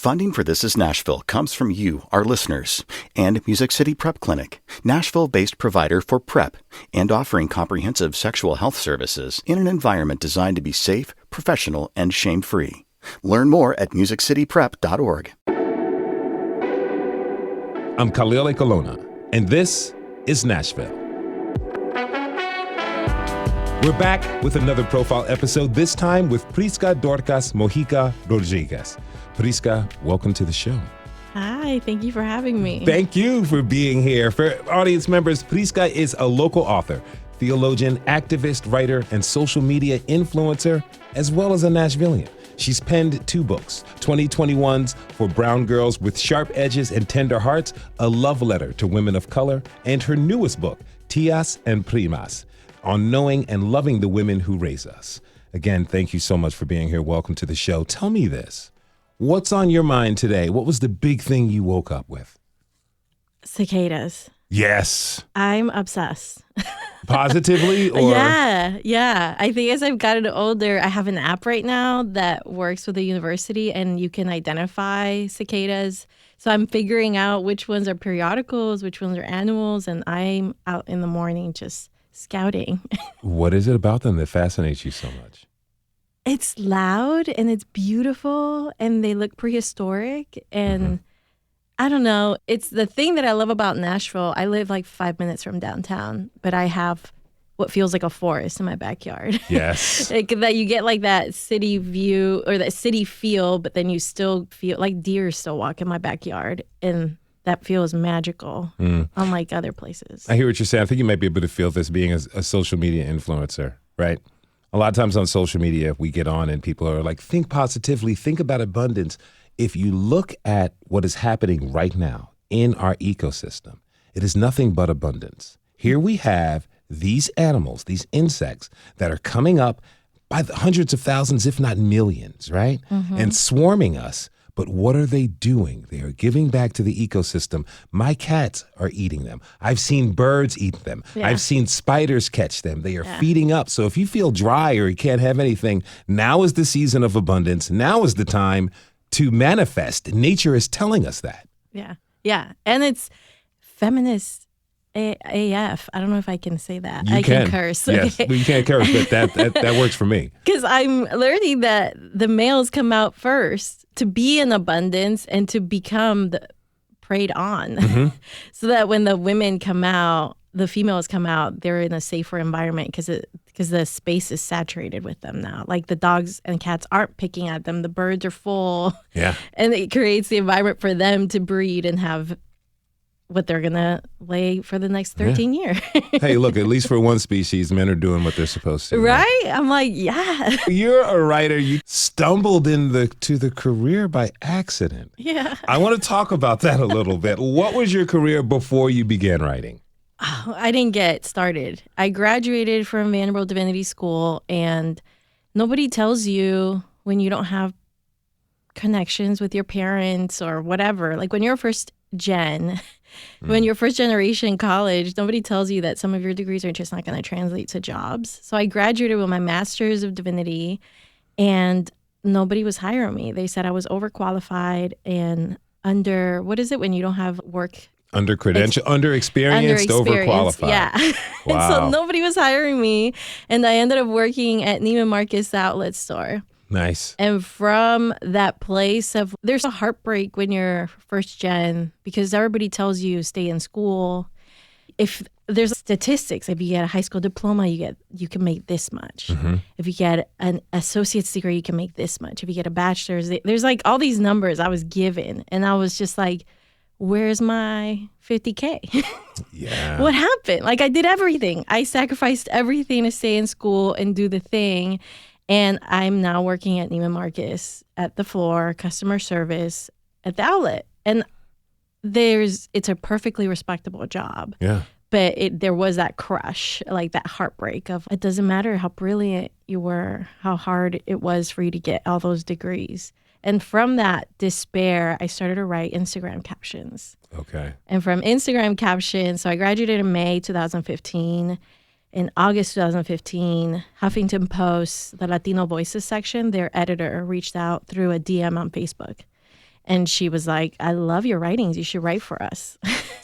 Funding for This Is Nashville comes from you, our listeners, and Music City Prep Clinic, Nashville-based provider for PrEP and offering comprehensive sexual health services in an environment designed to be safe, professional, and shame-free. Learn more at musiccityprep.org. I'm Khalil Colonna, and this is Nashville. We're back with another profile episode, this time with Prisca, Dorcas, Mojica, Rodríguez. Prisca, welcome to the show. Hi, thank you for having me. Thank you for being here. For audience members, Prisca is a local author, theologian, activist, writer, and social media influencer, as well as a Nashvilleian. She's penned 2 books, 2021's For Brown Girls with Sharp Edges and Tender Hearts, a love letter to women of color, and her newest book, Tias and Primas, on knowing and loving the women who raise us. Again, thank you so much for being here. Welcome to the show. Tell me this. What's on your mind today? What was the big thing you woke up with? Cicadas. Yes. I'm obsessed. Positively? Or? Yeah. I think as I've gotten older, I have an app right now that works with the university and you can identify cicadas. So I'm figuring out which ones are periodicals, which ones are annuals, and I'm out in the morning just scouting. What is it about them that fascinates you so much? It's loud and it's beautiful and they look prehistoric and I don't know. It's the thing that I love about Nashville. I live like 5 minutes from downtown, but I have what feels like a forest in my backyard. Yes. Like that you get like that city view or that city feel, but then you still feel like deer still walk in my backyard and that feels magical, unlike other places. I hear what you're saying. I think you might be able to feel this being a social media influencer, right? A lot of times on social media, we get on and people are like, think positively, think about abundance. If you look at what is happening right now in our ecosystem, it is nothing but abundance. Here we have these animals, these insects that are coming up by the hundreds of thousands, if not millions, right? And swarming us. But what are they doing? They are giving back to the ecosystem. My cats are eating them. I've seen birds eat them. Yeah. I've seen spiders catch them. They are feeding up. So if you feel dry or you can't have anything, now is the season of abundance. Now is the time to manifest. Nature is telling us that. Yeah. And it's feminist AF. I don't know if I can say that. I can curse. Yes, well, you can't curse, but that works for me. Because I'm learning that the males come out first to be in abundance and to become preyed on. So that when the women come out, the females come out, they're in a safer environment because the space is saturated with them now. Like the dogs and cats aren't picking at them. The birds are full. Yeah. And it creates the environment for them to breed and have what they're going to lay for the next 13 years. Hey, look, at least for one species, men are doing what they're supposed to. Right? I'm like, yeah. You're a writer. You stumbled to the career by accident. Yeah. I want to talk about that a little bit. What was your career before you began writing? Oh, I didn't get started. I graduated from Vanderbilt Divinity School, and nobody tells you when you don't have connections with your parents or whatever. Like when you're first when you're first generation college, nobody tells you that some of your degrees are just not going to translate to jobs. So I graduated with my master's of divinity and nobody was hiring me. They said I was overqualified and what is it when you don't have work? Under experienced, overqualified. Yeah. Wow. And so nobody was hiring me. And I ended up working at Neiman Marcus outlet store. Nice. And from that place there's a heartbreak when you're first gen because everybody tells you stay in school. If there's statistics, if you get a high school diploma, you can make this much. If you get an associate's degree, you can make this much. If you get a bachelor's, there's like all these numbers I was given. And I was just like, where's my $50K? Yeah. What happened? Like I did everything. I sacrificed everything to stay in school and do the thing. And I'm now working at Neiman Marcus at the floor, customer service at the outlet. And it's a perfectly respectable job. Yeah. But there was that crush, like that heartbreak of it doesn't matter how brilliant you were, how hard it was for you to get all those degrees. And from that despair, I started to write Instagram captions. Okay. And from Instagram captions, so I graduated in May 2015. In August 2015, Huffington Post, the Latino Voices section, their editor reached out through a DM on Facebook. And she was like, I love your writings. You should write for us.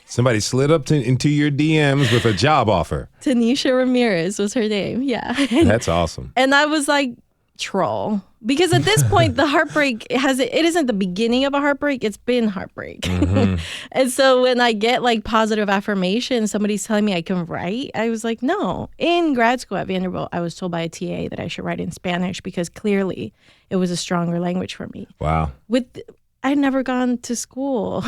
Somebody slid up into your DMs with a job offer. Tanisha Ramirez was her name. Yeah. That's awesome. And I was like, troll. Because at this point, the heartbreak it isn't the beginning of a heartbreak. It's been heartbreak. Mm-hmm. And so when I get like positive affirmation, somebody's telling me I can write, I was like, no. In grad school at Vanderbilt, I was told by a TA that I should write in Spanish because clearly it was a stronger language for me. Wow. I'd never gone to school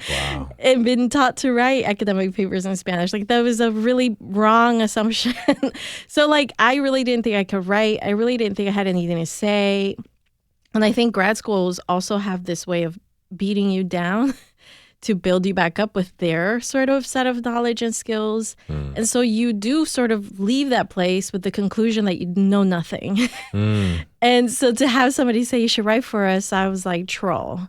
Wow. and been taught to write academic papers in Spanish. Like, that was a really wrong assumption. So, like, I really didn't think I could write. I really didn't think I had anything to say. And I think grad schools also have this way of beating you down to build you back up with their sort of set of knowledge and skills. And so you do sort of leave that place with the conclusion that you know nothing. And so to have somebody say you should write for us, I was like, troll.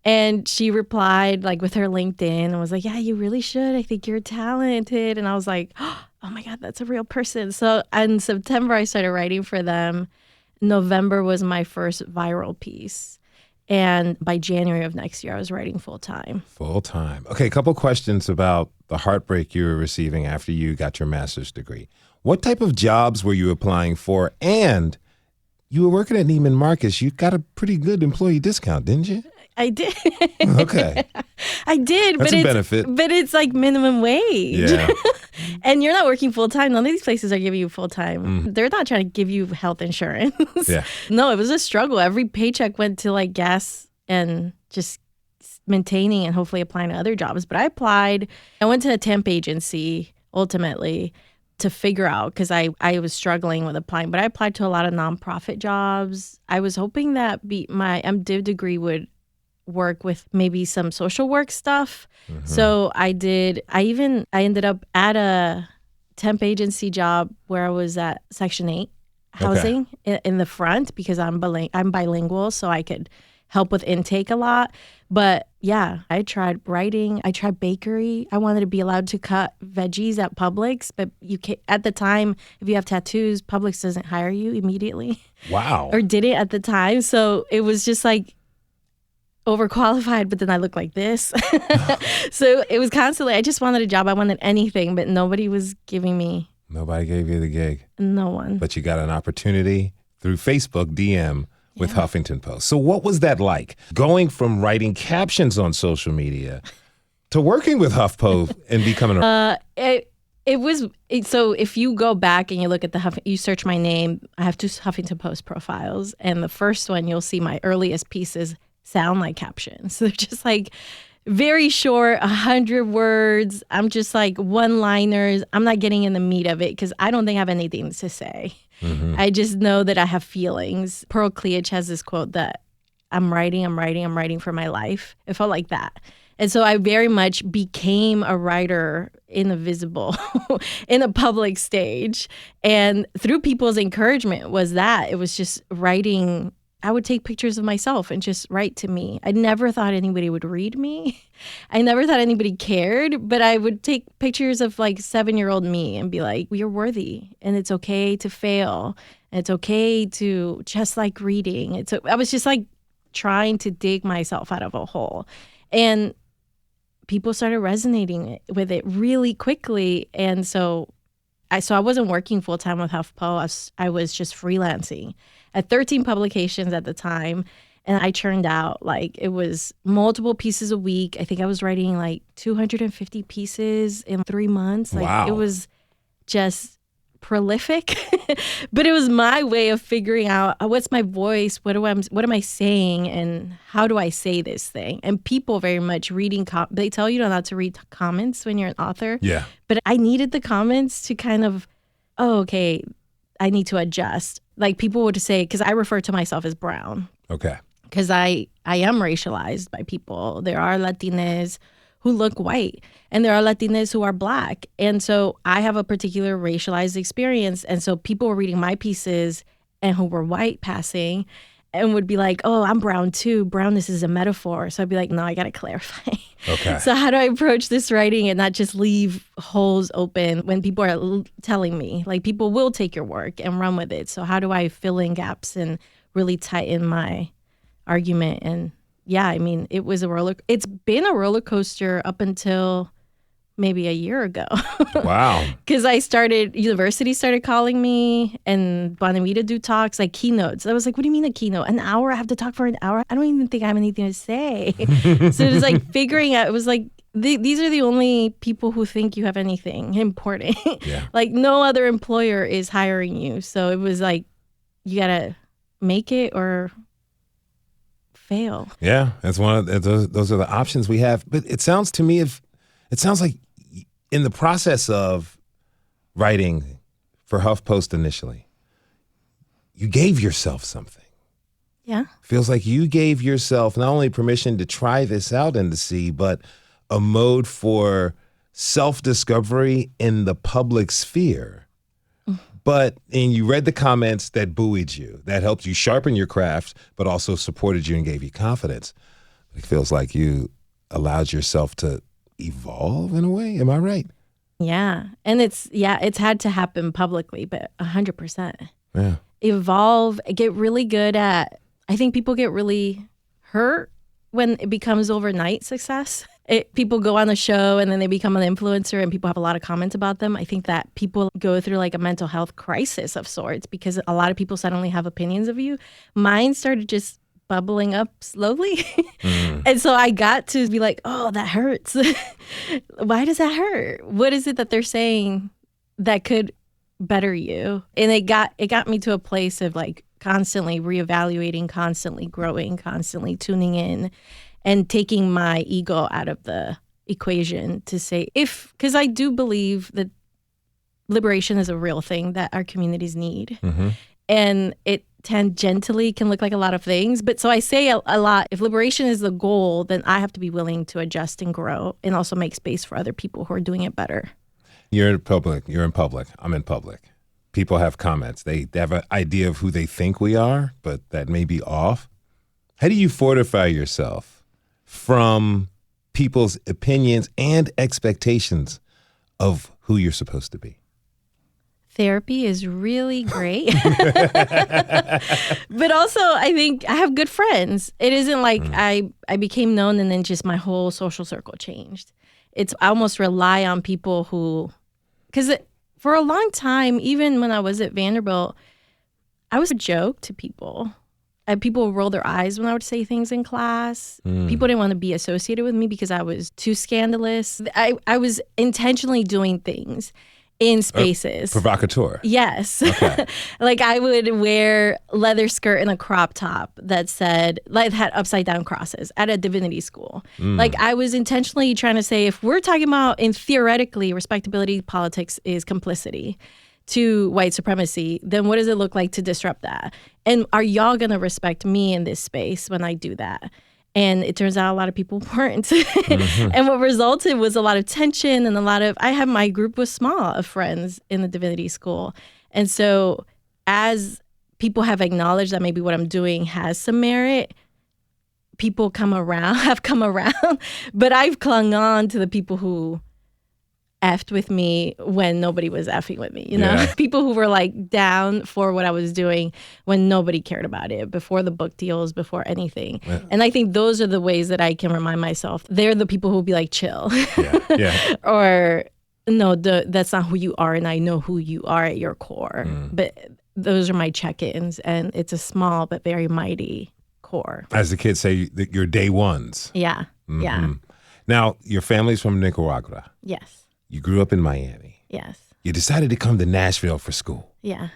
And she replied like with her LinkedIn and was like, yeah, you really should. I think you're talented. And I was like, oh my God, that's a real person. So in September, I started writing for them. November was my first viral piece. And by January of next year, I was writing full time. Full time. Okay, a couple questions about the heartbreak you were receiving after you got your master's degree. What type of jobs were you applying for? And you were working at Neiman Marcus. You got a pretty good employee discount, didn't you? I did. Okay. I did. That's a benefit. But it's like minimum wage. Yeah. And you're not working full time. None of these places are giving you full time. They're not trying to give you health insurance. Yeah. No, it was a struggle. Every paycheck went to like gas and just maintaining and hopefully applying to other jobs. But I applied. I went to a temp agency ultimately to figure out, because I was struggling with applying. But I applied to a lot of nonprofit jobs. I was hoping that my MDiv degree would work with maybe some social work stuff. So I ended up at a temp agency job where I was at Section 8 housing in the front because I'm bilingual, so I could help with intake a lot. But yeah, I tried writing. I tried bakery. I wanted to be allowed to cut veggies at Publix, but you can't, at the time, if you have tattoos, Publix doesn't hire you immediately. Wow. Or didn't at the time. So it was just like overqualified, but then I look like this. So it was constantly, I just wanted a job. I wanted anything, but nobody was giving me. Nobody gave you the gig. No one. But you got an opportunity through Facebook DM with Huffington Post. So what was that like? Going from writing captions on social media to working with HuffPo and becoming a... So if you go back and you look at you search my name, I have 2 Huffington Post profiles. And the first one, you'll see my earliest pieces sound like captions. They're just like very short, 100 words. I'm just like one-liners. I'm not getting in the meat of it because I don't think I have anything to say. I just know that I have feelings. Pearl Cleage has this quote that I'm writing for my life. It felt like that. And so I very much became a writer in the visible, in a public stage. And through people's encouragement it was just writing. I would take pictures of myself and just write to me. I never thought anybody would read me. I never thought anybody cared, but I would take pictures of like 7-year-old me and be like, you're worthy and it's okay to fail. And it's okay to just like reading. I was just like trying to dig myself out of a hole. And people started resonating with it really quickly. And so I wasn't working full time with HuffPo. I was just freelancing at 13 publications at the time. And I churned out like it was multiple pieces a week. I think I was writing like 250 pieces in 3 months. Like wow. It was just prolific. But it was my way of figuring out what's my voice, what am I saying, and how do I say this thing? And people very much reading they tell you not to read comments when you're an author. Yeah. But I needed the comments to kind of, okay, I need to adjust. Like people would say, because I refer to myself as brown. Okay. Because I am racialized by people. There are Latinas who look white, and there are Latinas who are black. And so I have a particular racialized experience. And so people were reading my pieces and who were white passing and would be like, oh, I'm brown too. Brownness is a metaphor. So I'd be like, no, I got to clarify. Okay. So how do I approach this writing and not just leave holes open when people are telling me? Like people will take your work and run with it. So how do I fill in gaps and really tighten my argument and yeah, I mean, it's been a roller coaster up until maybe a year ago. Wow. Because university started calling me and wanted me to do talks, like keynotes. I was like, what do you mean a keynote? An hour? I have to talk for an hour? I don't even think I have anything to say. So it was like figuring out, it was like, these are the only people who think you have anything important. Yeah. Like no other employer is hiring you. So it was like, you got to make it or fail. Yeah, that's one of those are the options we have. But it sounds to me it sounds like in the process of writing for HuffPost initially, you gave yourself something. Yeah. Feels like you gave yourself not only permission to try this out and to see, but a mode for self-discovery in the public sphere. And you read the comments that buoyed you, that helped you sharpen your craft, but also supported you and gave you confidence. It feels like you allowed yourself to evolve in a way. Am I right? Yeah. And it's had to happen publicly, but 100%. Yeah. Evolve, get really good at, I think people get really hurt when it becomes overnight success. People go on a show and then they become an influencer and people have a lot of comments about them. I think that people go through like a mental health crisis of sorts because a lot of people suddenly have opinions of you. Mine started just bubbling up slowly. And so I got to be like, oh, that hurts. Why does that hurt? What is it that they're saying that could better you? And it got me to a place of like constantly reevaluating, constantly growing, constantly tuning in, and taking my ego out of the equation to say, because I do believe that liberation is a real thing that our communities need. Mm-hmm. And it tangentially can look like a lot of things. But so I say a lot, if liberation is the goal, then I have to be willing to adjust and grow and also make space for other people who are doing it better. You're in public. I'm in public. People have comments. They have an idea of who they think we are, but that may be off. How do you fortify yourself from people's opinions and expectations of who you're supposed to be? Therapy is really great. But also, I think I have good friends. It isn't like I became known and then just my whole social circle changed. I almost rely on people who, because for a long time, even when I was at Vanderbilt, I was a joke to people. People would roll their eyes when I would say things in class. People didn't want to be associated with me because I was too scandalous. I was intentionally doing things in spaces. Provocateur. Yes. Okay. Like I would wear leather skirt and a crop top that had upside down crosses at a divinity school. Like I was intentionally trying to say, if we're talking about, in theoretically, respectability politics is complicity to white supremacy, then what does it look like to disrupt that? And are y'all going to respect me in this space when I do that? And it turns out a lot of people weren't. Mm-hmm. And what resulted was a lot of tension and my group was small of friends in the divinity school. And so as people have acknowledged that maybe what I'm doing has some merit, people have come around, but I've clung on to the people who effed with me when nobody was effing with me, you know? Yeah. People who were like down for what I was doing when nobody cared about it, before the book deals, before anything. Yeah. And I think those are the ways that I can remind myself. They're the people who will be like, chill. Yeah. Or, no, that's not who you are, and I know who you are at your core. But those are my check-ins, and it's a small but very mighty core. As the kids say, your day ones. Yeah, yeah. Now, your family's from Nicaragua. Yes. You grew up in Miami. Yes. You decided to come to Nashville for school. Yeah.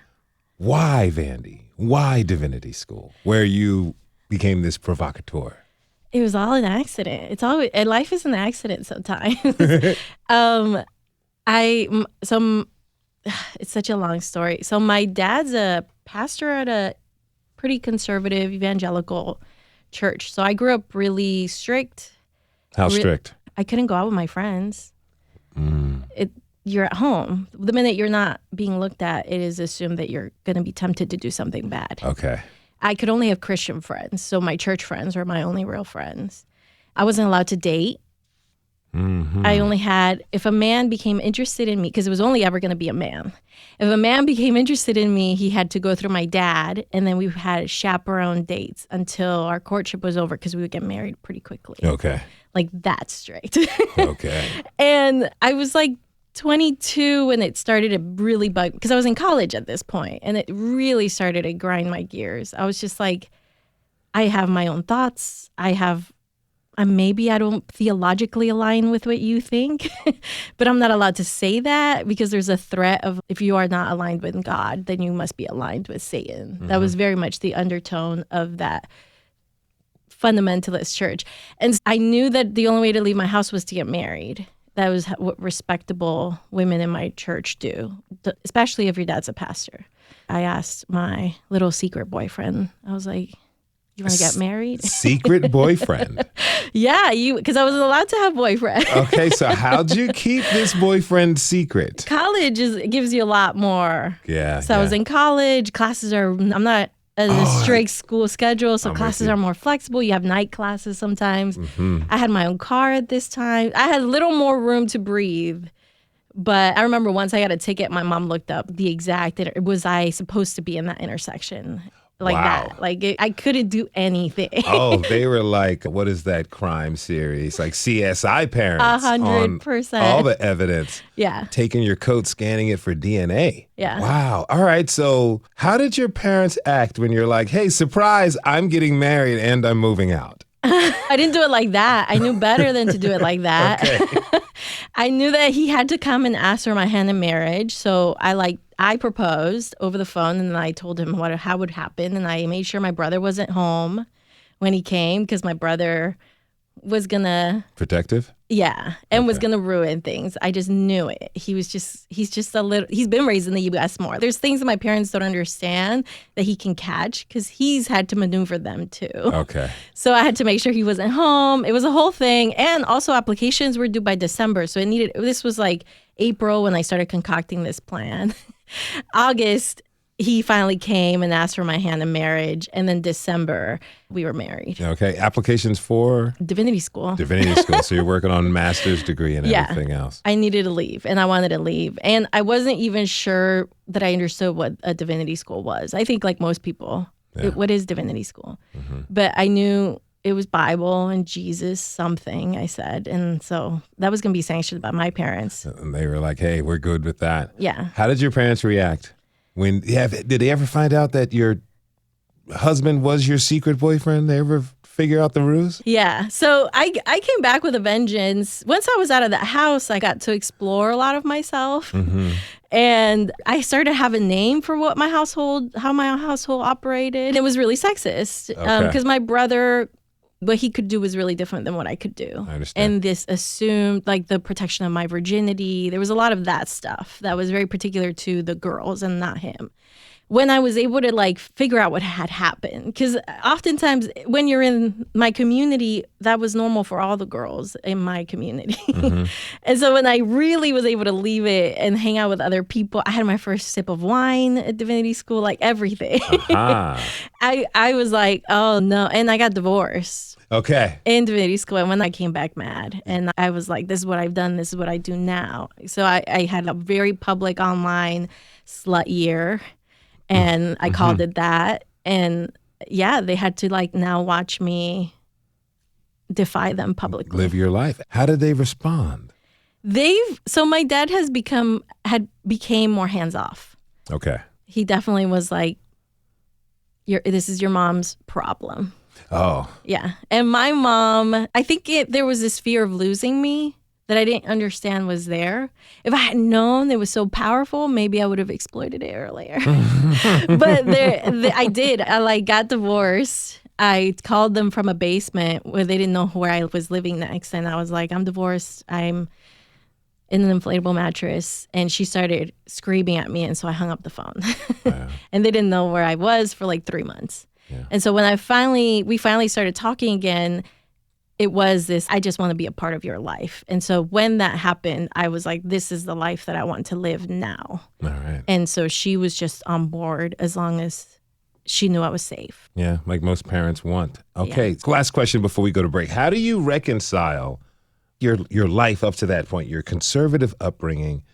Why Vandy? Why Divinity School, where you became this provocateur? It was all an accident. Life is an accident sometimes. It's such a long story. So my dad's a pastor at a pretty conservative evangelical church. So I grew up really strict. How strict? I couldn't go out with my friends. You're at home. The minute you're not being looked at, it is assumed that you're going to be tempted to do something bad. Okay. I could only have Christian friends, so my church friends were my only real friends. I wasn't allowed to date. I only had, if a man became interested in me, because it was only ever going to be a man. If a man became interested in me, he had to go through my dad, and then we had chaperone dates until our courtship was over, because we would get married pretty quickly. Okay. Like that straight. Okay. And I was like 22 when it started to really bug, because I was in college at this point, and it really started to grind my gears. I was just like, I have my own thoughts. Maybe I don't theologically align with what you think, but I'm not allowed to say that because there's a threat of, if you are not aligned with God, then you must be aligned with Satan. That was very much the undertone of that fundamentalist church. And I knew that the only way to leave my house was to get married. That was what respectable women in my church do, especially if your dad's a pastor. I asked my little secret boyfriend, I was like, you want to get married? Secret boyfriend. Yeah, because I wasn't allowed to have boyfriend. Okay, so how'd you keep this boyfriend secret? College gives you a lot more. Yeah. So I was in college. Classes are, I'm not in a strict school schedule, so classes are more flexible. You have night classes sometimes. I had my own car at this time. I had a little more room to breathe. But I remember once I got a ticket, my mom looked up the exact, was I supposed to be in that intersection? Like that. Like I couldn't do anything. Oh, they were like, what is that crime series? Like CSI parents. 100%. All the evidence. Yeah. Taking your coat, scanning it for DNA. Yeah. Wow. All right. So how did your parents act when you're like, hey, surprise, I'm getting married and I'm moving out? I didn't do it like that. I knew better than to do it like that. Okay. I knew that he had to come and ask for my hand in marriage. So I proposed over the phone, and then I told him how it would happen. And I made sure my brother wasn't home when he came, because my brother was gonna protective. Yeah, and was gonna ruin things. I just knew it. He's just a little. He's been raised in the U.S. more. There's things that my parents don't understand that he can catch, because he's had to maneuver them too. Okay. So I had to make sure he wasn't home. It was a whole thing, and also applications were due by December. So this was like April when I started concocting this plan. August, he finally came and asked for my hand in marriage. And then December, we were married. Okay. Applications for? Divinity school. Divinity school. So you're working on a master's degree and everything else. I needed to leave, and I wanted to leave. And I wasn't even sure that I understood what a divinity school was. I think like most people, what is divinity school? But I knew it was Bible and Jesus something, I said. And so that was going to be sanctioned by my parents. And they were like, hey, we're good with that. Yeah. How did your parents react? Did they ever find out that your husband was your secret boyfriend? They ever figure out the ruse? Yeah. So I came back with a vengeance. Once I was out of that house, I got to explore a lot of myself. And I started to have a name for how my household operated. It was really sexist, because my brother, what he could do was really different than what I could do. I understand. And this assumed like the protection of my virginity. There was a lot of that stuff that was very particular to the girls and not him. When I was able to like figure out what had happened, because oftentimes when you're in my community, that was normal for all the girls in my community. And so when I really was able to leave it and hang out with other people, I had my first sip of wine at divinity school, like everything. I was like, oh no. And I got divorced. Okay. In divinity school. And when I came back mad, and I was like, this is what I've done. This is what I do now. So I had a very public online slut year. And I called it that. And yeah, they had to like now watch me defy them publicly. Live your life. How did they respond? So my dad became more hands off. Okay. He definitely was like, this is your mom's problem. Oh. Yeah. And my mom, I think there was this fear of losing me that I didn't understand was there. If I had known it was so powerful, maybe I would have exploited it earlier. But I did. I like got divorced. I called them from a basement where they didn't know where I was living next. And I was like, I'm divorced. I'm in an inflatable mattress. And she started screaming at me. And so I hung up the phone. And they didn't know where I was for like 3 months. Yeah. And so when we finally started talking again, it was this, I just want to be a part of your life. And so when that happened, I was like, this is the life that I want to live now. All right. And so she was just on board as long as she knew I was safe. Yeah, like most parents want. Okay, last question before we go to break. How do you reconcile your life up to that point, your conservative upbringing,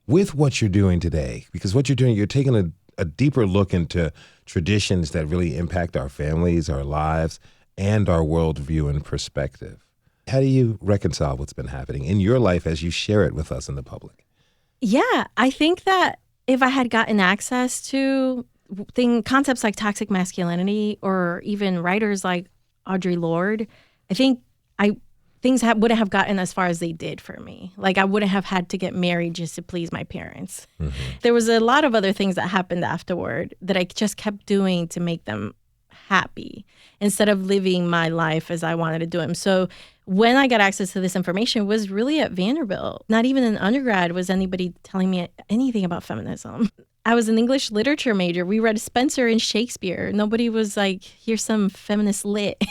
with what you're doing today. Because what you're doing, you're taking a deeper look into traditions that really impact our families, our lives, and our worldview and perspective. How do you reconcile what's been happening in your life as you share it with us in the public? Yeah, I think that if I had gotten access to concepts like toxic masculinity or even writers like Audre Lorde, I think things wouldn't have gotten as far as they did for me. Like, I wouldn't have had to get married just to please my parents. Mm-hmm. There was a lot of other things that happened afterward that I just kept doing to make them happy instead of living my life as I wanted to do them. So when I got access to this information, it was really at Vanderbilt. Not even in undergrad was anybody telling me anything about feminism. I was an English literature major. We read Spencer and Shakespeare. Nobody was like, here's some feminist lit.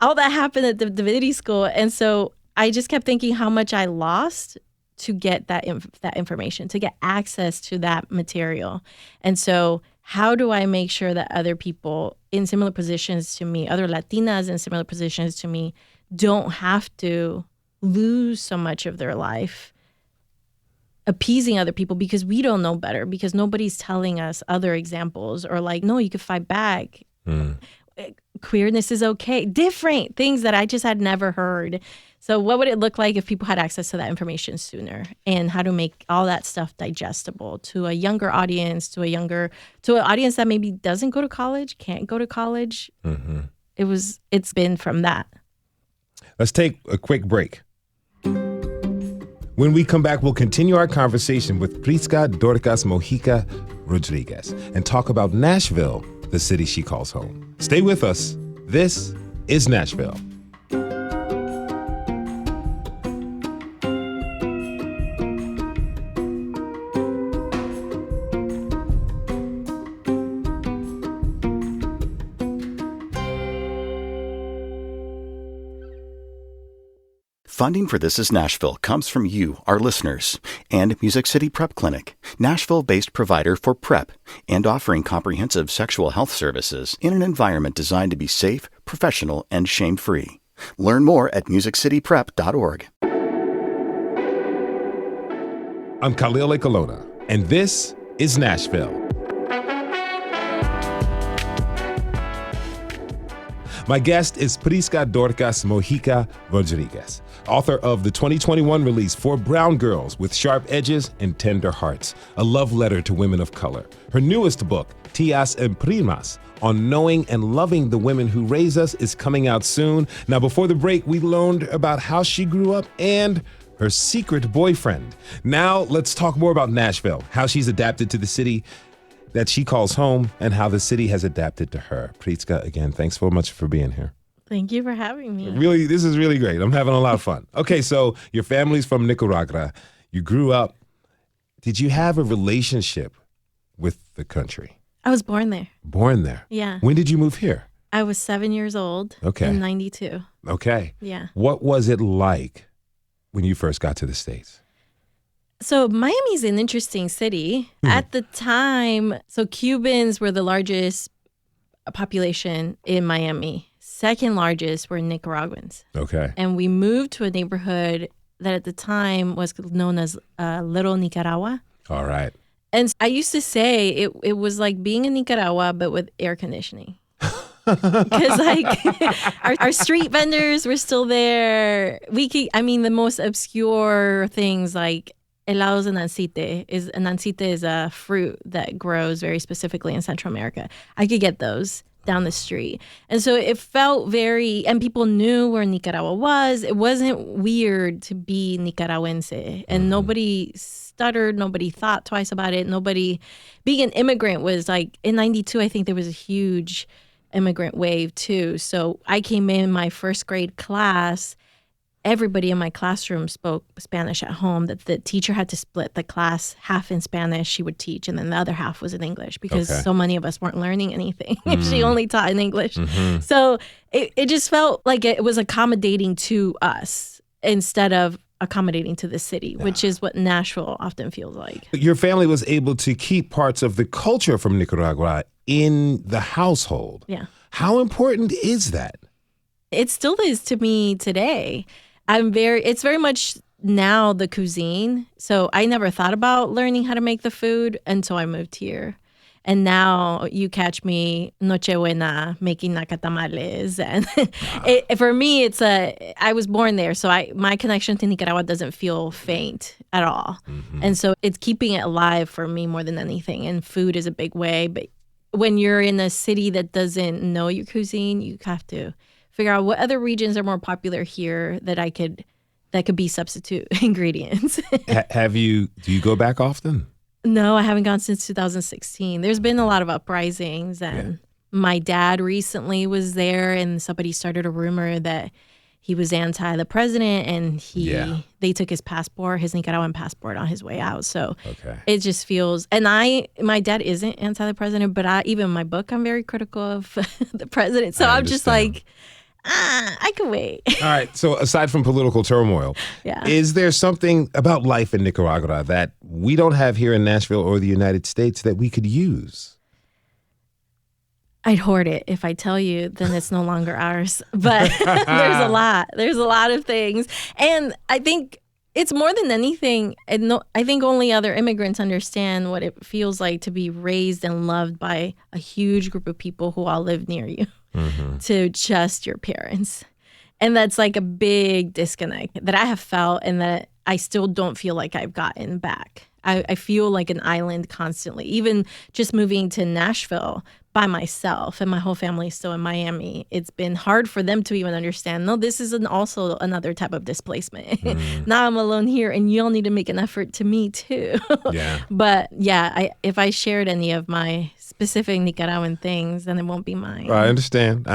All that happened at the divinity school. And so I just kept thinking how much I lost to get that information, to get access to that material. And so how do I make sure that other people in similar positions to me, other Latinas in similar positions to me, don't have to lose so much of their life appeasing other people because we don't know better, because nobody's telling us other examples or like, no, you could fight back. Queerness is okay. Different things that I just had never heard. So what would it look like if people had access to that information sooner, and how to make all that stuff digestible to a younger audience, to an audience that maybe doesn't go to college, can't go to college. Mm-hmm. It's been from that. Let's take a quick break. When we come back, we'll continue our conversation with Prisca Dorcas Mojica Rodríguez and talk about Nashville, the city she calls home. Stay with us. This is Nashville. Funding for This Is Nashville comes from you, our listeners, and Music City Prep Clinic, Nashville-based provider for PrEP and offering comprehensive sexual health services in an environment designed to be safe, professional, and shame-free. Learn more at musiccityprep.org. I'm Khalil Colonna, and this is Nashville. My guest is Prisca Dorcas Mojica Rodríguez, author of the 2021 release For Brown Girls with Sharp Edges and Tender Hearts, a love letter to women of color. Her newest book, Tias and Primas, on knowing and loving the women who raise us, is coming out soon. Now, before the break, we learned about how she grew up and her secret boyfriend. Now, let's talk more about Nashville, how she's adapted to the city that she calls home, and how the city has adapted to her. Prisca, again, thanks so much for being here. Thank you for having me. Really, this is really great. I'm having a lot of fun. Okay, so your family's from Nicaragua. You grew up. Did you have a relationship with the country? I was born there. Born there? Yeah. When did you move here? I was 7 years old. Okay. In 92. Okay. Yeah. What was it like when you first got to the States? So Miami's an interesting city. At the time, so Cubans were the largest population in Miami. Second largest were Nicaraguans. Okay. And we moved to a neighborhood that at the time was known as Little Nicaragua. All right. And I used to say it was like being in Nicaragua, but with air conditioning. Because our street vendors were still there. The most obscure things like helados and nancite is a fruit that grows very specifically in Central America. I could get those down the street. And so it felt and people knew where Nicaragua was. It wasn't weird to be Nicaragüense. And nobody stuttered. Nobody thought twice about it. Being an immigrant was like, in 92, I think there was a huge immigrant wave too. So I came in my first grade class. Everybody in my classroom spoke Spanish at home. That the teacher had to split the class half in Spanish she would teach, and then the other half was in English because so many of us weren't learning anything if she only taught in English. Mm-hmm. So it just felt like it was accommodating to us instead of accommodating to the city, which is what Nashville often feels like. Your family was able to keep parts of the culture from Nicaragua in the household. Yeah. How important is that? It still is to me today. It's very much now the cuisine. So I never thought about learning how to make the food until I moved here. And now you catch me Nochebuena making nacatamales. And for me, I was born there. So my connection to Nicaragua doesn't feel faint at all. And so it's keeping it alive for me more than anything. And food is a big way. But when you're in a city that doesn't know your cuisine, you have to figure out what other regions are more popular here that could be substitute ingredients. Do you go back often? No, I haven't gone since 2016. There's been a lot of uprisings, and my dad recently was there, and somebody started a rumor that he was anti the president, and they took his Nicaraguan passport on his way out. So it just feels, and my dad isn't anti the president, but even in my book, I'm very critical of the president. So I'm just like, I can wait. All right. So aside from political turmoil, is there something about life in Nicaragua that we don't have here in Nashville or the United States that we could use? I'd hoard it. If I tell you, then it's no longer ours. But there's a lot. There's a lot of things. And I think it's more than anything, I think only other immigrants understand what it feels like to be raised and loved by a huge group of people who all live near you. To just your parents. And that's like a big disconnect that I have felt and that I still don't feel like I've gotten back. I feel like an island constantly. Even just moving to Nashville by myself and my whole family is still in Miami, it's been hard for them to even understand, no, this is also another type of displacement. Now I'm alone here and you all need to make an effort to me too. But if I shared any of my specific Nicaraguan things, then it won't be mine. I understand.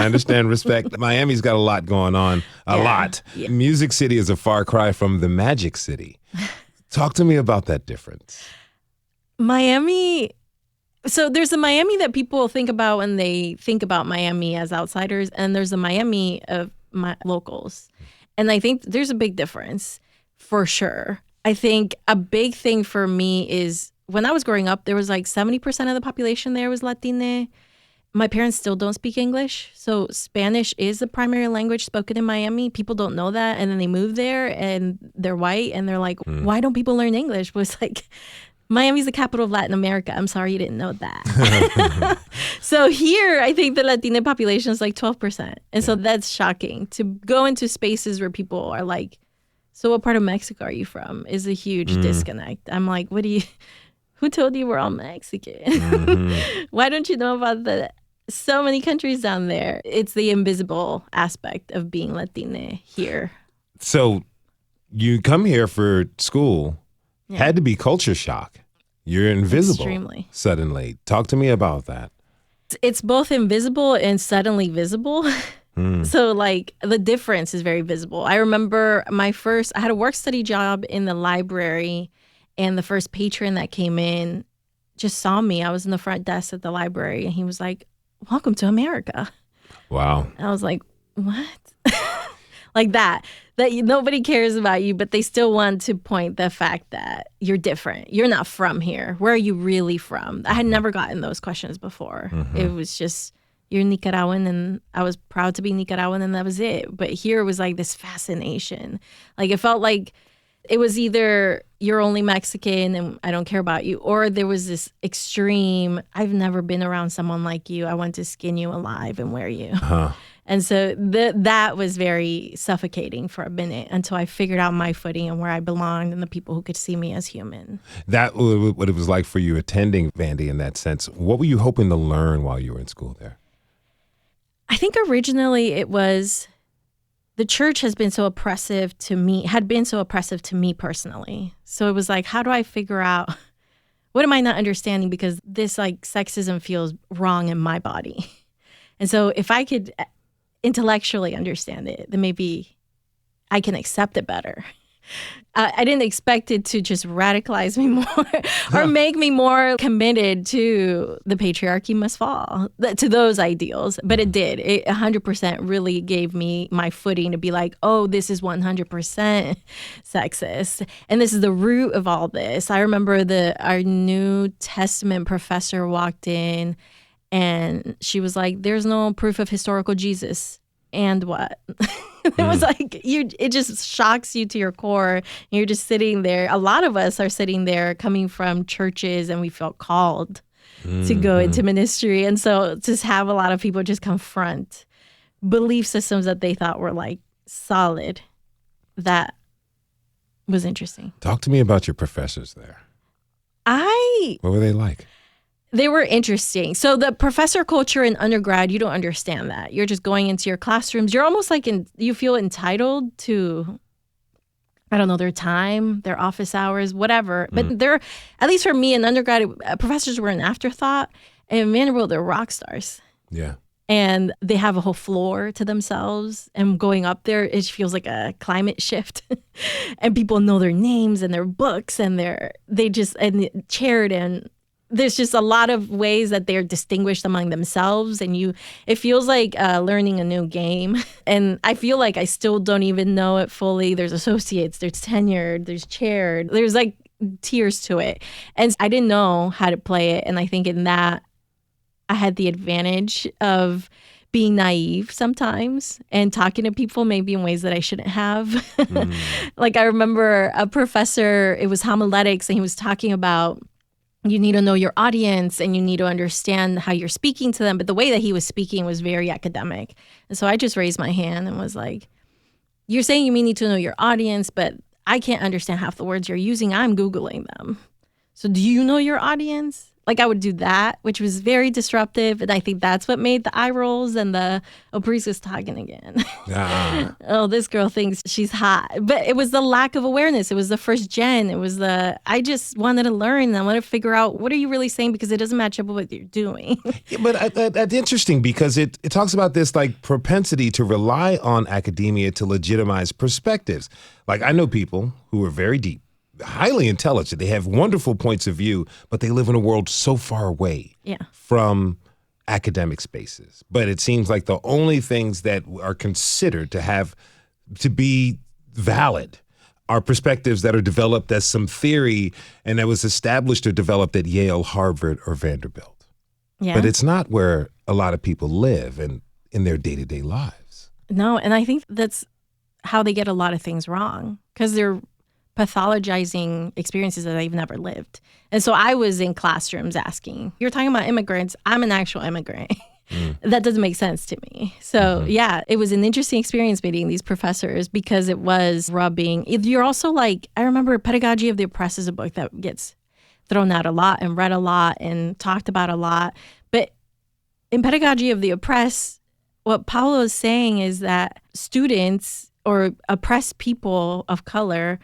Respect. Miami's got a lot going on. A lot. Yeah. Music City is a far cry from the Magic City. Talk to me about that difference. Miami. So there's a Miami that people think about when they think about Miami as outsiders, and there's a Miami of locals. And I think there's a big difference for sure. I think a big thing for me is when I was growing up, there was like 70% of the population there was Latina. My parents still don't speak English. So Spanish is the primary language spoken in Miami. People don't know that. And then they move there and they're white and they're like, why don't people learn English? But it's like, Miami's the capital of Latin America. I'm sorry you didn't know that. So here, I think the Latina population is like 12%. And so that's shocking. To go into spaces where people are like, so what part of Mexico are you from? Is a huge disconnect. I'm like, who told you we're all Mexican? Why don't you know about so many countries down there? It's the invisible aspect of being Latina here. So you come here for school. Had to be culture shock. You're invisible. Extremely. Suddenly. Talk to me about that. It's both invisible and suddenly visible. So like the difference is very visible. I remember I had a work study job in the library, and the first patron that came in just saw me. I was in the front desk at the library, and he was like, "Welcome to America." Wow. And I was like, what? Like that nobody cares about you, but they still want to point the fact that you're different. You're not from here. Where are you really from? I had never gotten those questions before. It was just, you're Nicaraguan, and I was proud to be Nicaraguan, and that was it. But here it was like this fascination. Like it felt like it was either you're only Mexican and I don't care about you, or there was this extreme, I've never been around someone like you. I want to skin you alive and wear you. And so that was very suffocating for a minute until I figured out my footing and where I belonged and the people who could see me as human. That what it was like for you attending Vandy in that sense. What were you hoping to learn while you were in school there? I think originally it was the church had been so oppressive to me personally. So it was like, how do I figure out, what am I not understanding? Because this like sexism feels wrong in my body. And so if I could intellectually understand it, then maybe I can accept it better. I didn't expect it to just radicalize me more or make me more committed to the patriarchy must fall, to those ideals. But it did. It 100% really gave me my footing to be like, oh, this is 100% sexist. And this is the root of all this. I remember our New Testament professor walked in and she was like, there's no proof of historical Jesus. And what? It was like it just shocks you to your core. You're just sitting there. A lot of us are sitting there coming from churches, and we felt called to go into ministry. And so just have a lot of people just confront belief systems that they thought were like solid. That was interesting. Talk to me about your professors there. What were they like? They were interesting. So the professor culture in undergrad, you don't understand that. You're just going into your classrooms. You're almost like you feel entitled to, I don't know, their time, their office hours, whatever. But they're, at least for me in undergrad, professors were an afterthought. And in Vanderbilt, they're rock stars. Yeah. And they have a whole floor to themselves. And going up there, it feels like a climate shift. And people know their names and their books and they just chaired, and there's just a lot of ways that they're distinguished among themselves. And it feels like learning a new game. And I feel like I still don't even know it fully. There's associates, there's tenured, there's chaired. There's like tiers to it. And I didn't know how to play it. And I think in that, I had the advantage of being naive sometimes and talking to people maybe in ways that I shouldn't have. Like I remember a professor, it was homiletics, and he was talking about you need to know your audience and you need to understand how you're speaking to them. But the way that he was speaking was very academic. And so I just raised my hand and was like, you're saying you need to know your audience, but I can't understand half the words you're using. I'm Googling them. So do you know your audience? Like I would do that, which was very disruptive. And I think that's what made the eye rolls and Prisca's talking again. Oh, this girl thinks she's hot. But it was the lack of awareness. It was the first gen. It was I just wanted to learn. I wanted to figure out, what are you really saying? Because it doesn't match up with what you're doing. Yeah, but that's interesting because it talks about this like propensity to rely on academia to legitimize perspectives. Like I know people who are very deep, highly intelligent. They have wonderful points of view, but they live in a world so far away from academic spaces. But it seems like the only things that are considered to be valid are perspectives that are developed as some theory and that was established or developed at Yale, Harvard, or Vanderbilt. Yeah. But it's not where a lot of people live and in their day-to-day lives. No, and I think that's how they get a lot of things wrong, because they're pathologizing experiences that they've never lived. And so I was in classrooms asking, you're talking about immigrants. I'm an actual immigrant. That doesn't make sense to me. So yeah, it was an interesting experience meeting these professors because it was rubbing. You're also like, I remember Pedagogy of the Oppressed is a book that gets thrown out a lot and read a lot and talked about a lot. But in Pedagogy of the Oppressed, what Paulo is saying is that students or oppressed people of color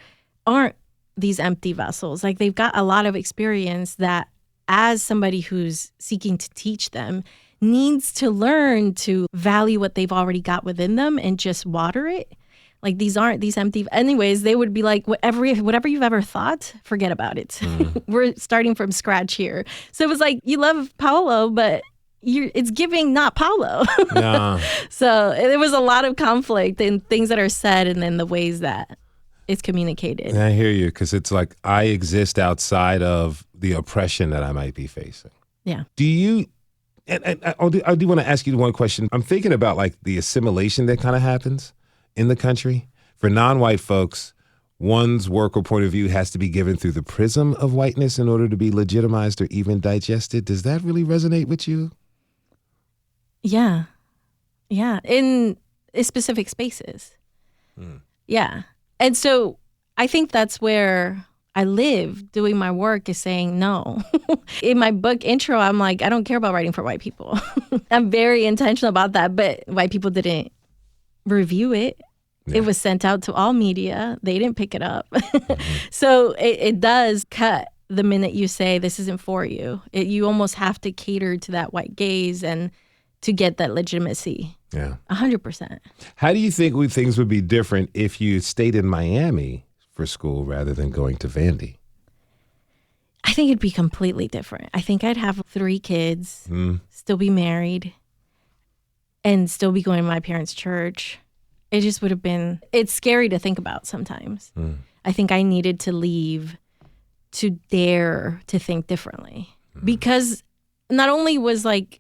aren't these empty vessels. Like they've got a lot of experience that as somebody who's seeking to teach them needs to learn to value what they've already got within them and just water it. Like these aren't these empty. Anyways, they would be like, whatever you've ever thought, forget about it. We're starting from scratch here. So it was like, you love Paulo, but it's giving not Paulo. Nah. So there was a lot of conflict in things that are said and then the ways that it's communicated. And I hear you, because it's like I exist outside of the oppression that I might be facing. Yeah. Do you, and I do want to ask you one question. I'm thinking about like the assimilation that kind of happens in the country. For non-white folks, one's work or point of view has to be given through the prism of whiteness in order to be legitimized or even digested. Does that really resonate with you? Yeah. Yeah. In specific spaces. Yeah. And so I think that's where I live doing my work, is saying no. In my book intro, I'm like, I don't care about writing for white people. I'm very intentional about that, but white people didn't review it. Yeah. It was sent out to all media. They didn't pick it up. So it does cut the minute you say this isn't for you. You almost have to cater to that white gaze and to get that legitimacy. Yeah. 100%. How do you think things would be different if you stayed in Miami for school rather than going to Vandy? I think it'd be completely different. I think I'd have 3 kids, still be married, and still be going to my parents' church. It just would have been, it's scary to think about sometimes. I think I needed to leave to dare to think differently. Because not only was like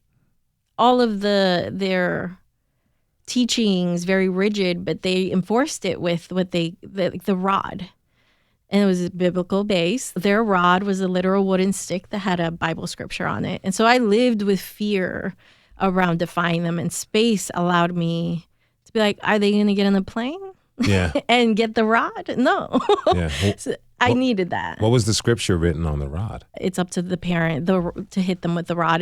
all of their teachings, very rigid, but they enforced it with the rod. And it was biblical based. Their rod was a literal wooden stick that had a Bible scripture on it. And so I lived with fear around defying them, and space allowed me to be like, are they going to get on the plane? Yeah. And get the rod? No. Yeah. So I needed that. What was the scripture written on the rod? It's up to the parent to hit them with the rod.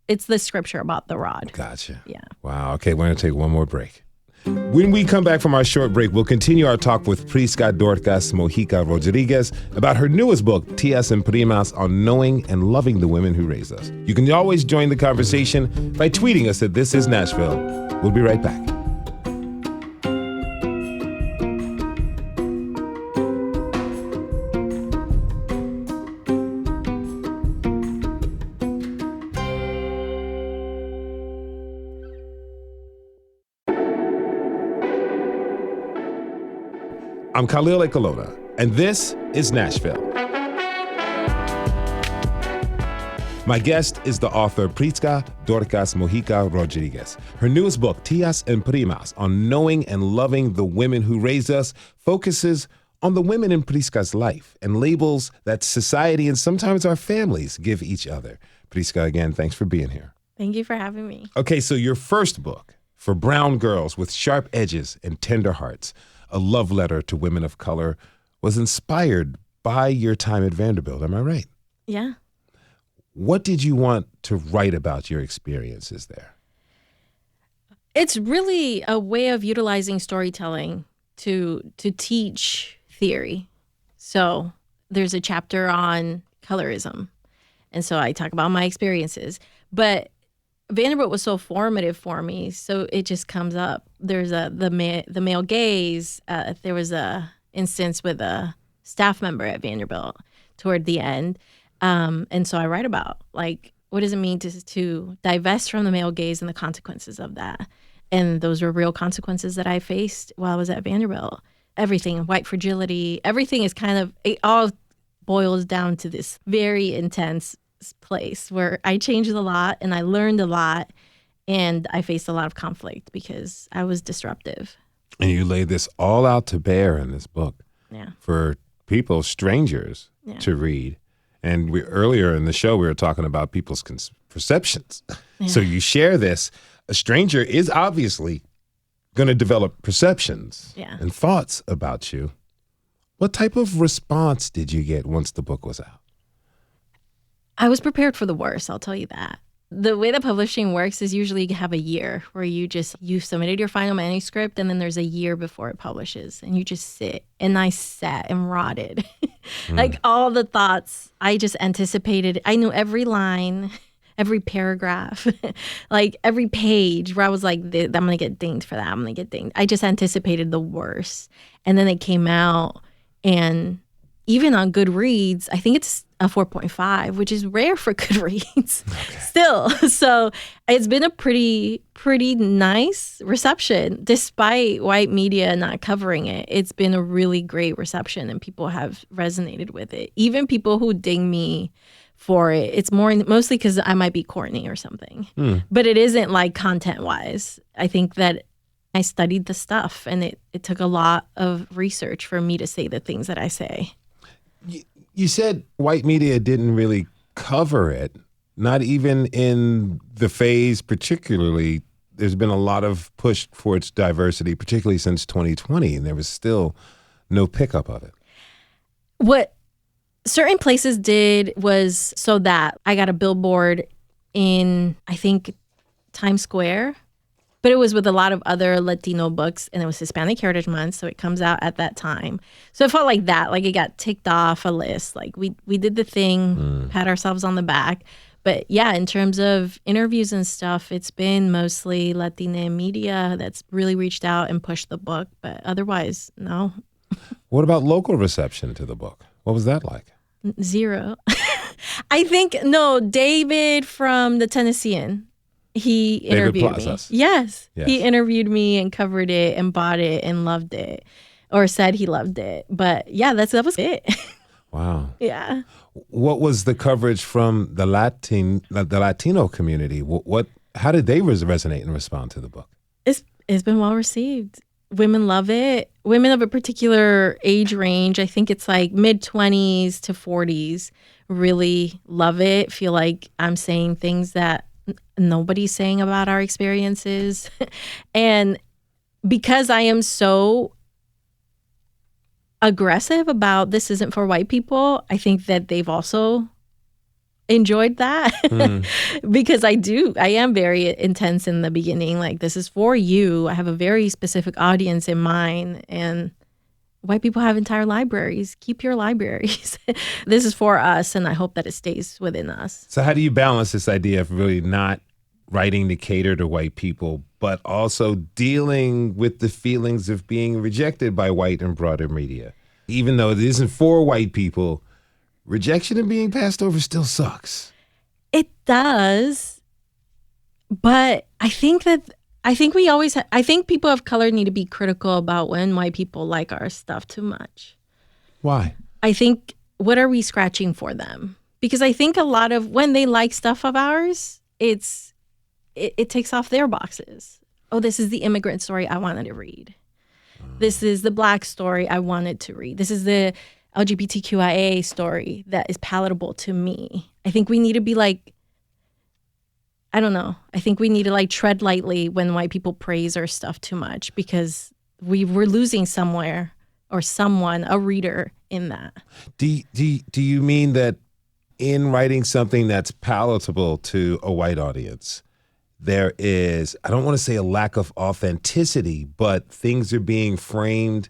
It's the scripture about the rod. Gotcha. Yeah. Wow. Okay, we're going to take one more break. When we come back from our short break, we'll continue our talk with Prisca Dorcas Mojica Rodríguez about her newest book, Tías and Primas, on knowing and loving the women who raised us. You can always join the conversation by tweeting us at This Is Nashville. We'll be right back. I'm Khalil Ekalona, and this is Nashville. My guest is the author Prisca Dorcas Mojica Rodríguez. Her newest book, Tías and Primas, on knowing and loving the women who raised us, focuses on the women in Prisca's life and labels that society and sometimes our families give each other. Prisca, again, thanks for being here. Thank you for having me. Okay, so your first book, For Brown Girls with Sharp Edges and Tender Hearts, a love letter to women of color, was inspired by your time at Vanderbilt. Am I right? Yeah. What did you want to write about your experiences there? It's really a way of utilizing storytelling to teach theory. So there's a chapter on colorism. And so I talk about my experiences. But Vanderbilt was so formative for me, so it just comes up. There's the male gaze. There was a instance with a staff member at Vanderbilt toward the end, and so I write about like what does it mean to divest from the male gaze and the consequences of that. And those were real consequences that I faced while I was at Vanderbilt. Everything, white fragility, everything is it all boils down to this very intense place where I changed a lot and I learned a lot and I faced a lot of conflict because I was disruptive. And you lay this all out to bear in this book for people, strangers, to read. And earlier in the show, we were talking about people's perceptions. Yeah. So you share this. A stranger is obviously going to develop perceptions and thoughts about you. What type of response did you get once the book was out? I was prepared for the worst, I'll tell you that. The way that publishing works is usually you have a year where you submitted your final manuscript and then there's a year before it publishes and you just sit. And I sat and rotted. Like all the thoughts, I just anticipated. I knew every line, every paragraph, like every page where I was like, I'm going to get dinged for that. I'm going to get dinged. I just anticipated the worst. And then it came out and even on Goodreads, I think it's a 4.5, which is rare for Goodreads still. So it's been a pretty nice reception. Despite white media not covering it, it's been a really great reception and people have resonated with it. Even people who ding me for it, it's mostly because I might be corny or something. But it isn't like content-wise. I think that I studied the stuff and it took a lot of research for me to say the things that I say. You said white media didn't really cover it, not even in the phase particularly. There's been a lot of push for its diversity, particularly since 2020, and there was still no pickup of it. What certain places did was so that I got a billboard in, I think, Times Square. But it was with a lot of other Latino books, and it was Hispanic Heritage Month, so it comes out at that time. So it felt like that, like it got ticked off a list. Like we did the thing, pat ourselves on the back. But yeah, in terms of interviews and stuff, it's been mostly Latina media that's really reached out and pushed the book. But otherwise, no. What about local reception to the book? What was that like? Zero. I think, David from the Tennessean. He interviewed me. Yes. He interviewed me and covered it and bought it and loved it or said he loved it. But yeah, that was it. Wow. Yeah. What was the coverage from the Latino community? How did they resonate and respond to the book? It's It's been well received. Women love it. Women of a particular age range, I think it's like mid-20s to 40s, really love it. Feel like I'm saying things that nobody's saying about our experiences. And because I am so aggressive about this isn't for white people, I think that they've also enjoyed that. Because I am very intense in the beginning. Like, this is for you. I have a very specific audience in mind, and white people have entire libraries. Keep your libraries. This is for us, and I hope that it stays within us. So how do you balance this idea of really not writing to cater to white people, but also dealing with the feelings of being rejected by white and broader media? Even though it isn't for white people, rejection and being passed over still sucks. It does, but I think people of color need to be critical about when white people like our stuff too much. Why? I think, what are we scratching for them? Because I think a lot of when they like stuff of ours, it takes off their boxes. Oh, this is the immigrant story I wanted to read. This is the Black story I wanted to read. This is the LGBTQIA story that is palatable to me. I think we need to be like, I don't know. I think we need to like tread lightly when white people praise our stuff too much, because we're losing somewhere or someone, a reader in that. Do you mean that in writing something that's palatable to a white audience, there is, I don't want to say a lack of authenticity, but things are being framed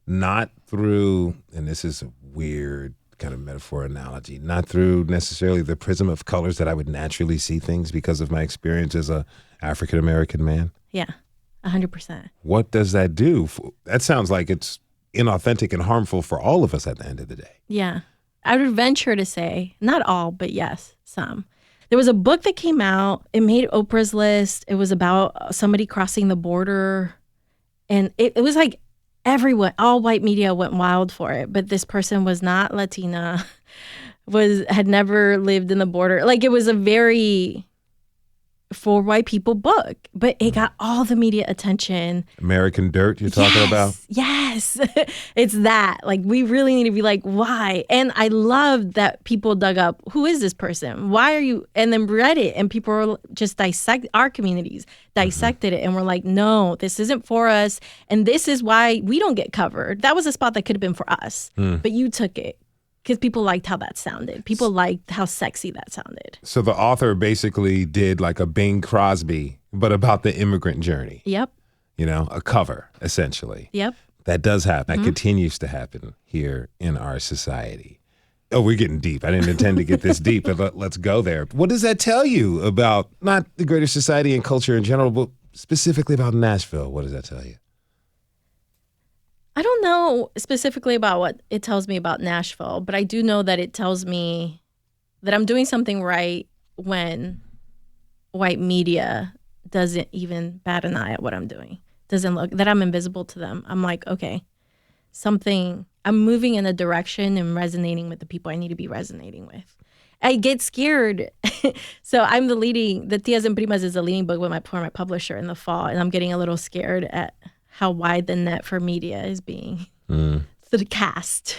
not through, and this is a weird kind of metaphor analogy, not through necessarily the prism of colors that I would naturally see things because of my experience as a African-American man? Yeah, 100%. What does that do? That sounds like it's inauthentic and harmful for all of us at the end of the day. Yeah. I would venture to say, not all, but yes, some. There was a book that came out. It made Oprah's list. It was about somebody crossing the border. And it was like everyone, all white media went wild for it. But this person was not Latina, had never lived in the border. Like, it was a very for white people book, but it got all the media attention. American Dirt you're talking about? Yes. It's that. Like, we really need to be like, why? And I loved that people dug up, who is this person? Why are you? And then read it, and people were just our communities dissected it, and were like, no, this isn't for us. And this is why we don't get covered. That was a spot that could have been for us, but you took it. Because people liked how that sounded. People liked how sexy that sounded. So the author basically did like a Bing Crosby, but about the immigrant journey. Yep. You know, a cover, essentially. Yep. That does happen. That continues to happen here in our society. Oh, we're getting deep. I didn't intend to get this deep, but let's go there. What does that tell you about not the greater society and culture in general, but specifically about Nashville? What does that tell you? I don't know specifically about what it tells me about Nashville, but I do know that it tells me that I'm doing something right when white media doesn't even bat an eye at what I'm doing. Doesn't look, that I'm invisible to them. I'm like, okay, I'm moving in a direction and resonating with the people I need to be resonating with. I get scared. So I'm the Tias and Primas is the leading book for my publisher in the fall, and I'm getting a little scared at how wide the net for media is being cast.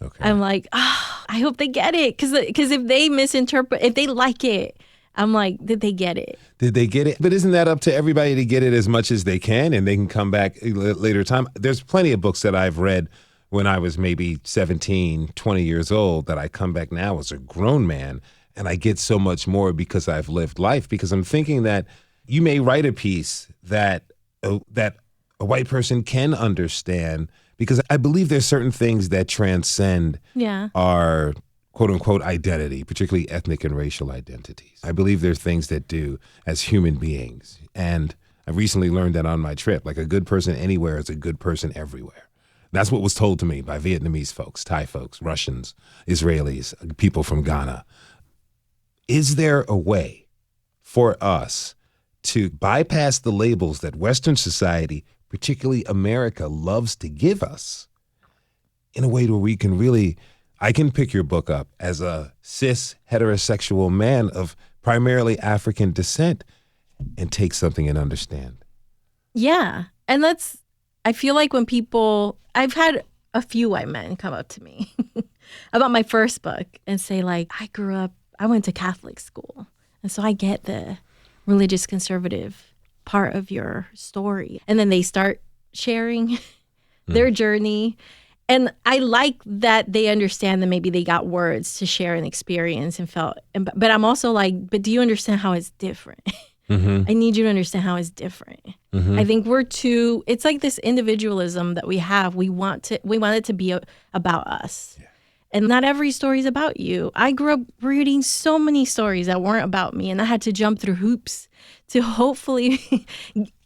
Okay. I'm like, I hope they get it. Because if they misinterpret, if they like it, I'm like, did they get it? Did they get it? But isn't that up to everybody to get it as much as they can, and they can come back later time? There's plenty of books that I've read when I was maybe 17, 20 years old that I come back now as a grown man, and I get so much more because I've lived life. Because I'm thinking that you may write a piece that a white person can understand, because I believe there's certain things that transcend our quote unquote identity, particularly ethnic and racial identities. I believe there's things that do as human beings. And I recently learned that on my trip, like a good person anywhere is a good person everywhere. That's what was told to me by Vietnamese folks, Thai folks, Russians, Israelis, people from Ghana. Is there a way for us to bypass the labels that Western society, particularly America, loves to give us, in a way where we can really, I can pick your book up as a cis heterosexual man of primarily African descent and take something and understand Yeah. And I feel like when I've had a few white men come up to me about my first book and say like, I went to Catholic school. And so I get the religious conservative part of your story. And then they start sharing their journey. And I like that they understand that maybe they got words to share an experience and felt, but I'm also like, but do you understand how it's different? I need you to understand how it's different. I think it's like this individualism that we have. We want it to be about us. Yeah. And not every story is about you. I grew up reading so many stories that weren't about me, and I had to jump through hoops to hopefully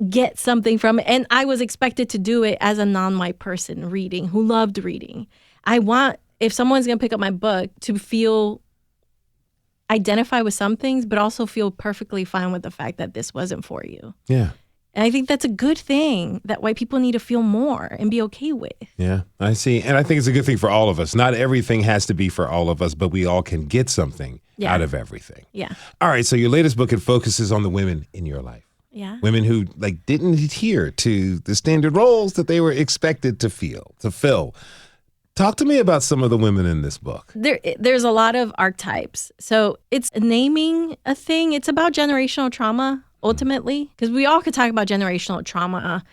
get something from it. And I was expected to do it as a non-white person reading, who loved reading. If someone's going to pick up my book, to identify with some things, but also feel perfectly fine with the fact that this wasn't for you. Yeah. And I think that's a good thing that white people need to feel more and be okay with. Yeah, I see. And I think it's a good thing for all of us. Not everything has to be for all of us, but we all can get something out of everything. Yeah. All right. So your latest book, it focuses on the women in your life. Yeah. Women who didn't adhere to the standard roles that they were expected to fill. Talk to me about some of the women in this book. There's a lot of archetypes. So it's naming a thing. It's about generational trauma, ultimately, because we all could talk about generational trauma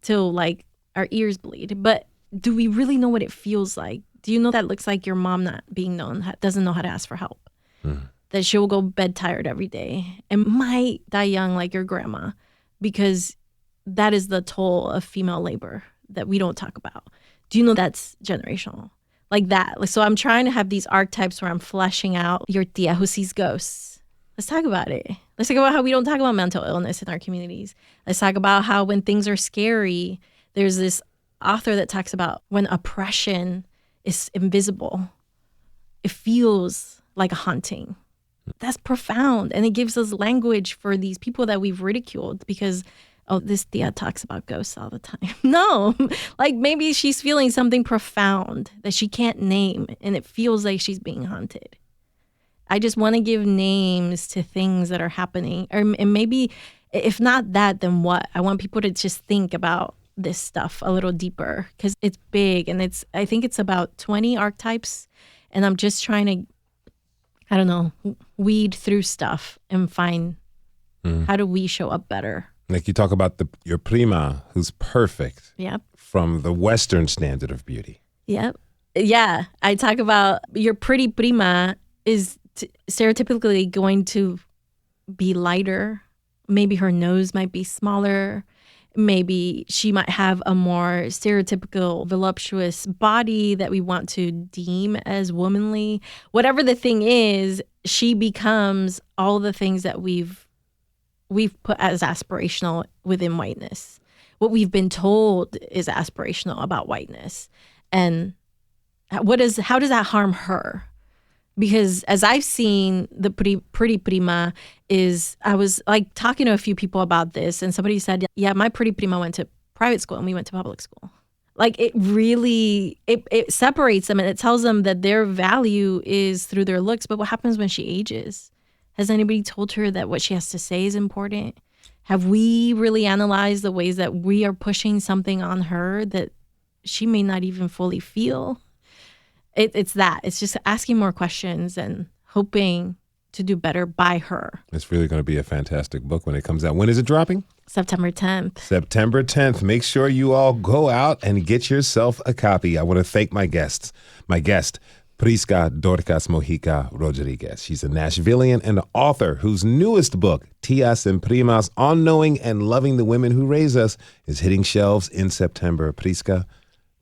till like our ears bleed. But do we really know what it feels like? Do you know that looks like your mom not being known, doesn't know how to ask for help? That she will go bed tired every day and might die young like your grandma, because that is the toll of female labor that we don't talk about. Do you know that's generational? Like that. So I'm trying to have these archetypes where I'm fleshing out your tia who sees ghosts. Let's talk about it. Let's talk about how we don't talk about mental illness in our communities. Let's talk about how when things are scary, there's this author that talks about when oppression is invisible, it feels like a haunting. That's profound. And it gives us language for these people that we've ridiculed because, oh, this tia talks about ghosts all the time. No, like maybe she's feeling something profound that she can't name and it feels like she's being haunted. I just want to give names to things that are happening. And maybe if not that, then what? I want people to just think about this stuff a little deeper because it's big. And I think it's about 20 archetypes. And I'm just trying to, I don't know, weed through stuff and find how do we show up better. Like you talk about your prima who's perfect. Yep. From the Western standard of beauty. Yep. Yeah. I talk about your pretty prima is stereotypically going to be lighter. Maybe her nose might be smaller. Maybe she might have a more stereotypical voluptuous body that we want to deem as womanly. Whatever the thing is, she becomes all the things that we've put as aspirational within whiteness. What we've been told is aspirational about whiteness. And how does that harm her? Because as I've seen the pretty prima I was like talking to a few people about this and somebody said, yeah, my pretty prima went to private school and we went to public school. Like it really, it separates them and it tells them that their value is through their looks. But what happens when she ages? Has anybody told her that what she has to say is important? Have we really analyzed the ways that we are pushing something on her that she may not even fully feel? It's just asking more questions and hoping to do better by her. It's really going to be a fantastic book when it comes out. When is it dropping? September 10th. September 10th. Make sure you all go out and get yourself a copy. I want to thank my guest, Prisca Dorcas Mojica Rodríguez. She's a Nashvilleian and an author whose newest book, Tias and Primas, On Knowing and Loving the Women Who Raise Us, is hitting shelves in September. Prisca,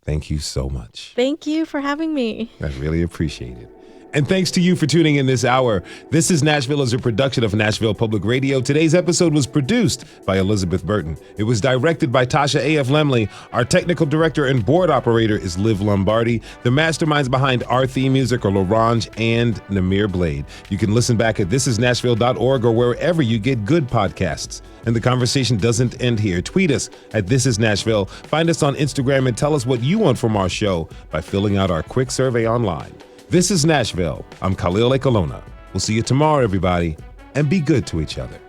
thank you so much. Thank you for having me. I really appreciate it. And thanks to you for tuning in this hour. This is Nashville is a production of Nashville Public Radio. Today's episode was produced by Elizabeth Burton. It was directed by Tasha A.F. Lemley. Our technical director and board operator is Liv Lombardi. The masterminds behind our theme music are LaRange and Namir Blade. You can listen back at thisisnashville.org or wherever you get good podcasts. And the conversation doesn't end here. Tweet us at This Is Nashville. Find us on Instagram and tell us what you want from our show by filling out our quick survey online. This is Nashville. I'm Khalil Ekalona. We'll see you tomorrow, everybody, and be good to each other.